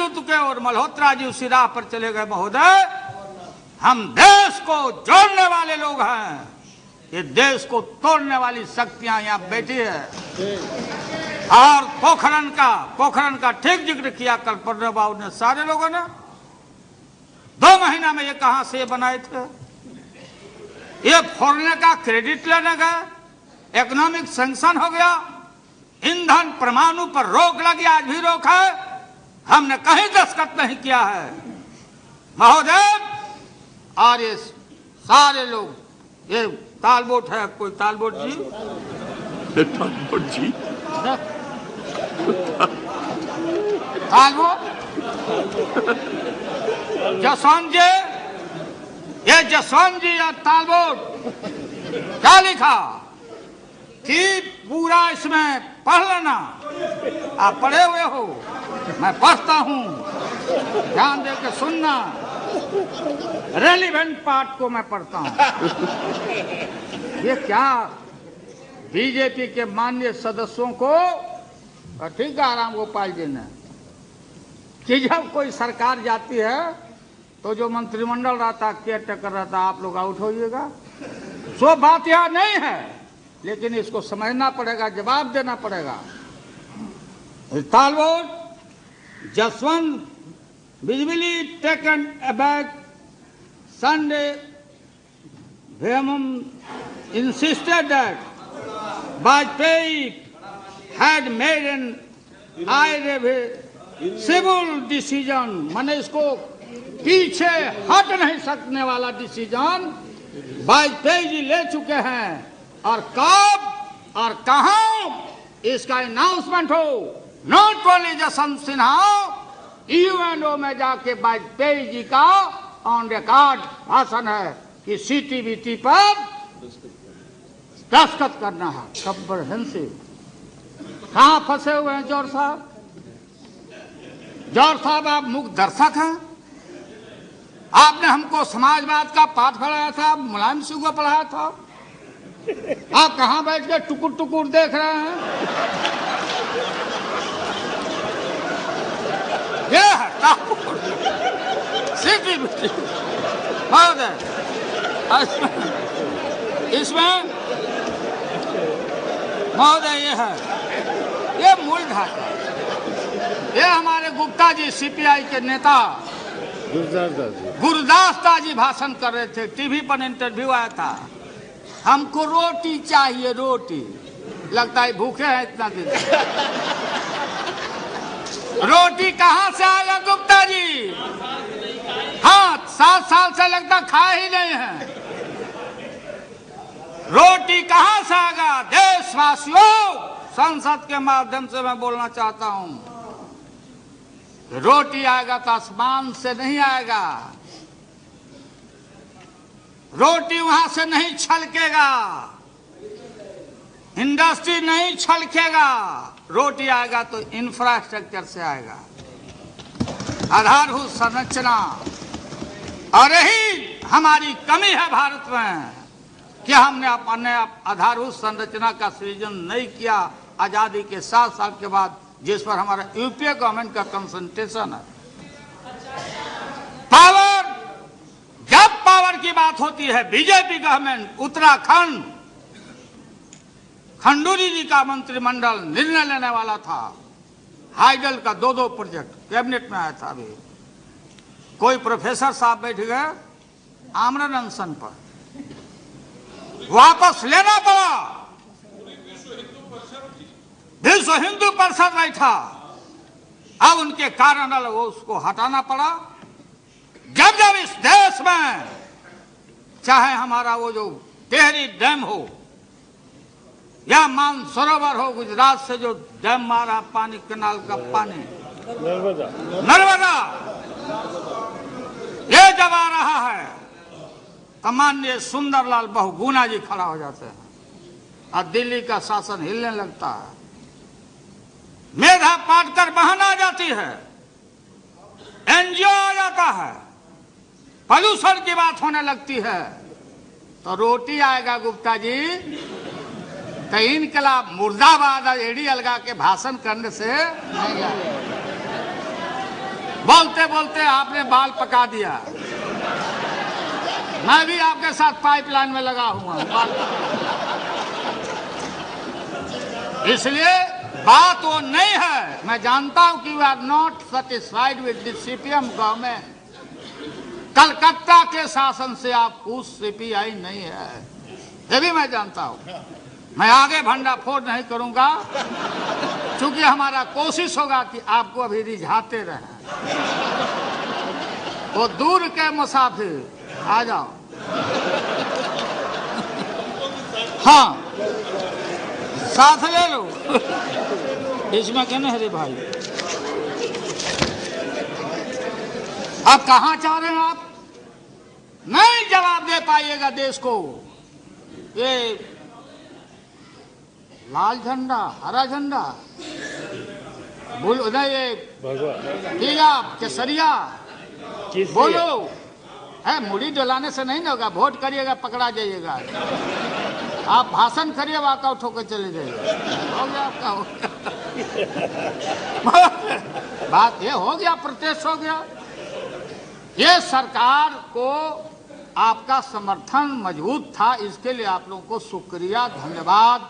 हिंदुत्व के और मल्होत्रा जी उसी राह पर चले गए। महोदय, हम देश को जोड़ने वाले लोग हैं, ये देश को तोड़ने वाली शक्तियां यहाँ बैठी है। और पोखरण का ठीक जिक्र किया कल प्रणब बाबू ने, सारे लोगों ने 2 महीना में ये कहां से बनाए थे? ये फोड़ने का क्रेडिट लेने गए, इकोनॉमिक सैंक्शन हो गया, ईंधन परमाणु पर रोक लगी, आज भी रोक है, हमने कहीं दस्तखत नहीं किया है महोदय। और ये सारे लोग, ये तालबोट है, कोई तालबोट जी, तालबोट जी, तालबोट जसवंत जी, ये जसवंत जी या तालबोट क्या लिखा कि पूरा इसमें पढ़ लेना। आप पढ़े हुए हो, मैं पढ़ता हूं, ध्यान दे के सुनना, रेलिवेंट पार्ट को मैं पढ़ता हूं। ये क्या बीजेपी के माननीय सदस्यों को, ठीक है राम गोपाल जी ने, कि जब कोई सरकार जाती है तो जो मंत्रिमंडल रहता, केयर टेकर रहता, आप लोग आउट होइएगा। सो बात यह नहीं है, लेकिन इसको समझना पड़ेगा, जवाब देना पड़ेगा। Talbot Jaswant visibly taken aback Sunday, Vehemum insisted that Vajpayee had made an irreversible decision, माने इसको पीछे हट नहीं सकने वाला डिसीजन वाजपेयी जी ले चुके हैं। और कब और कहां इसका अनाउंसमेंट हो, not only Jaswant Sinha, UNO में जाके वाजपेयी जी का ऑन रिकॉर्ड भाषण है कि सीटीबीटी पर दस्तखत करना है। कंप्रहेंसिव। कहां फंसे हुए हैं जौहर साहब? जौहर साहब, आप मुख्य दर्शक हैं। आपने हमको समाजवाद का पाठ पढ़ाया था, मुलायम सिंह को पढ़ाया था। आप कहां बैठ के टुकुर टुकुर देख रहे हैं? ये है इसमें महोदय ये है, ये मूल ढांचा। ये हमारे गुप्ता जी सीपीआई के नेता गुरदास दास जी भाषण कर रहे थे, टीवी पर इंटरव्यू आया था। हमको रोटी चाहिए, रोटी। लगता है भूखे हैं इतना दिन। रोटी कहां से आएगा गुप्ता जी? हाँ, 7 साल से लगता खा ही नहीं है। रोटी कहां से आएगा? देशवासियों, संसद के माध्यम से मैं बोलना चाहता हूं, रोटी आएगा तो आसमान से नहीं आएगा। रोटी वहां से नहीं छलकेगा, इंडस्ट्री नहीं छलकेगा। रोटी आएगा तो इंफ्रास्ट्रक्चर से आएगा, आधारभूत संरचना। और यही हमारी कमी है भारत में कि हमने अपने आधारभूत संरचना का सृजन नहीं किया आजादी के 7 साल के बाद, जिस पर हमारा यूपीए गवर्नमेंट का कंसंट्रेशन है। पावर, जब पावर की बात होती है, बीजेपी गवर्नमेंट, उत्तराखंड, खंडूरी जी का मंत्रिमंडल निर्णय लेने वाला था। हाइडल का 2 प्रोजेक्ट कैबिनेट में आया था। अभी कोई प्रोफेसर साहब बैठ गए आमरण अनशन पर, वापस लेना पड़ा। विश्व हिंदू परिषद बैठा, अब उनके कारण वो उसको हटाना पड़ा। जब जब इस देश में, चाहे हमारा वो जो टेहरी डैम हो या मानसरोवर हो, गुजरात से जो डैम मारा पानी, कैनाल का पानी, नर्मदा, ये जब आ रहा है तो माननीय सुंदरलाल बहुगुणा जी खड़ा हो जाते हैं और दिल्ली का शासन हिलने लगता है। मेधा पाटकर बहन आ जाती है, एनजीओ आ जाता है, प्रदूषण की बात होने लगती है, तो रोटी आएगा गुप्ता जी। तो इनकलाब मुर्दाबाद एड़ी अलगा के भाषण करने से नहीं आएगा। बोलते बोलते आपने बाल पका दिया। मैं भी आपके साथ पाइपलाइन में लगा हुआ हूं बाल। इसलिए बात वो नहीं है। मैं जानता हूं कि we are not satisfied with the CPM government. Calcutta के शासन से आप खुश सीपीआई नहीं है, ये भी मैं जानता हूं। मैं आगे भंडाफोड़ नहीं करूंगा, क्योंकि हमारा कोशिश होगा कि आपको अभी रिझाते रहें। वो दूर के मुसाफिर आ जाओ। हाँ, साथ ले लो। इसमें कहना है रे भाई, अब कहाँ चाह रहे हैं आप? नहीं जवाब दे पाइएगा देश को। ये लाल झंडा, हरा झंडा, बोलो नहीं, ये पीला केसरिया, बोलो है। मुड़ी डोलाने से नहीं होगा। वोट करिएगा, पकड़ा जाइएगा। आप भाषण करिए, वॉकआउट होकर चले जाइए। हो गया आपका, हो गया। बात ये हो गया, प्रोटेस्ट हो गया। ये सरकार को आपका समर्थन मजबूत था, इसके लिए आप लोगों को शुक्रिया, धन्यवाद।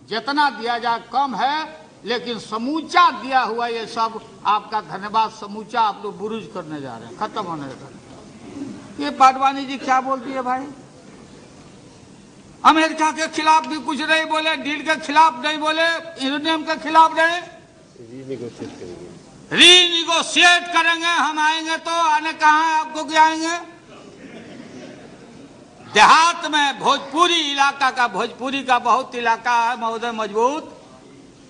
जितना दिया जाए कम है, लेकिन समूचा दिया हुआ ये सब आपका धन्यवाद समूचा आप लोग बुरुज करने जा रहे हैं, खत्म होने जा रहे हैं। ये पाडवानी जी क्या बोलती है भाई? अमेरिका के खिलाफ भी कुछ नहीं बोले, डील के खिलाफ नहीं बोले, यूरेनियम के खिलाफ नहीं, रीनिगोशिएट करेंगे। हम आएंगे तो आने कहाँ है आपको, क्या आएंगे? देहात में भोजपुरी इलाका का, भोजपुरी का बहुत इलाका है महोदय मजबूत।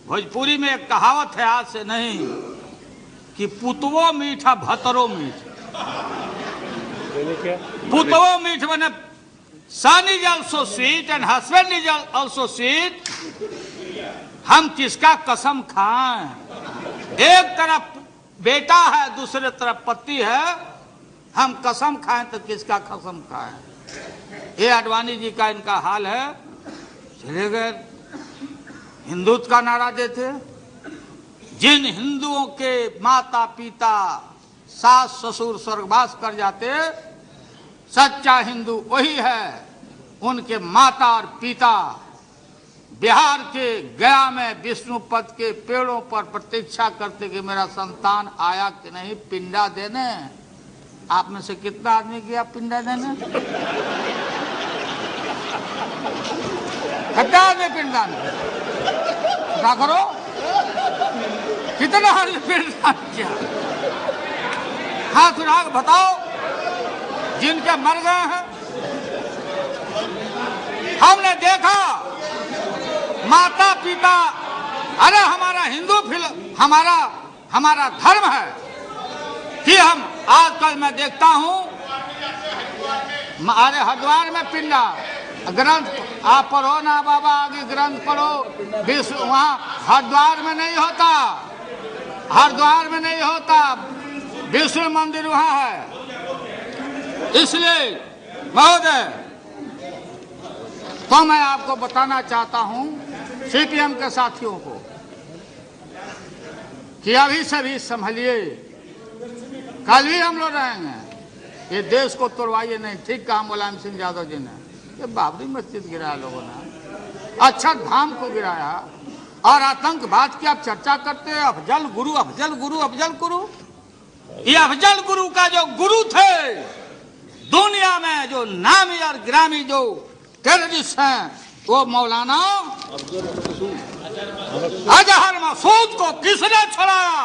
भोजपुरी में एक कहावत है, आज से नहीं, कि पुतवो मीठा भतरो मीठ। पुतवो मीठ मैंने son is also sweet and husband is also sweet. हम किसका कसम खाएं? एक तरफ बेटा है, दूसरे तरफ पति है। हम कसम खाएं तो किसका कसम खाएं? ये आडवाणी जी का इनका हाल है। चले गए, हिंदुत्व का नारा देते। जिन हिंदुओं के माता पिता, सास ससुर स्वर्गवास कर जाते, सच्चा हिंदू वही है। उनके माता और पिता बिहार के गया में विष्णुपद के पेड़ों पर प्रतीक्षा करते कि मेरा संतान आया कि नहीं पिंडा देने। आप में से कितना आदमी गया पिंडा देने? कितना आदमी पिंडा क्या करो? कितना आदमी पिंडा किया? हाथ उठा बताओ जिनके मर गए हैं। हमने देखा माता पिता, अरे हमारा हिंदू हमारा धर्म है कि हम आजकल मैं देखता हूं, अरे हरिद्वार में पिंडा ग्रंथ आप पढ़ो ना बाबा, आगे ग्रंथ पढ़ो। विश्व वहां हरिद्वार में नहीं होता, हरिद्वार में नहीं होता, विष्णु मंदिर वहां है। इसलिए महोदय, तो मैं आपको बताना चाहता हूं सीपीएम के साथियों को कि अभी सभी संभलिए। कल भी हम लोग रहेंगे। ये देश को तोड़वाइए नहीं। ठीक कहा मुलायम सिंह यादव जी ने। ये बाबरी मस्जिद गिराया लोगों ने, अक्षर धाम को गिराया, और आतंकवाद की आप चर्चा करते हैं। अफजल गुरु, अफजल गुरु, अफजल गुरु। ये अफजल गुरु का जो गुरु थे दुनिया में, जो नामी और ग्रामी जो टेररिस्ट हैं, वो मौलाना अजहर मसूद को किसने छुड़ाया?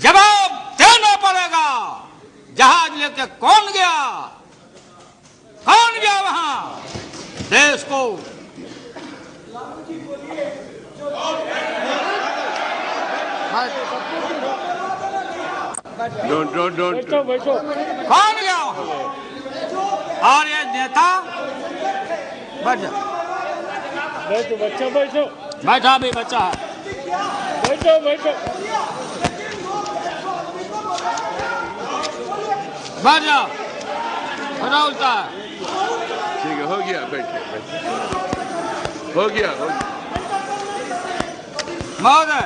जवाब देना पड़ेगा। जहाज लेके कौन गया? कौन गया वहां? देश को कौन गया वहां? और ये नेता बैठो, बच्चा बैठो, बैठा भी बच्चा है, बैठो बैठो, बैठ जाओ, बड़ा उल्टा है। ठीक है, हो गया, बैठिए, हो गया। महोदय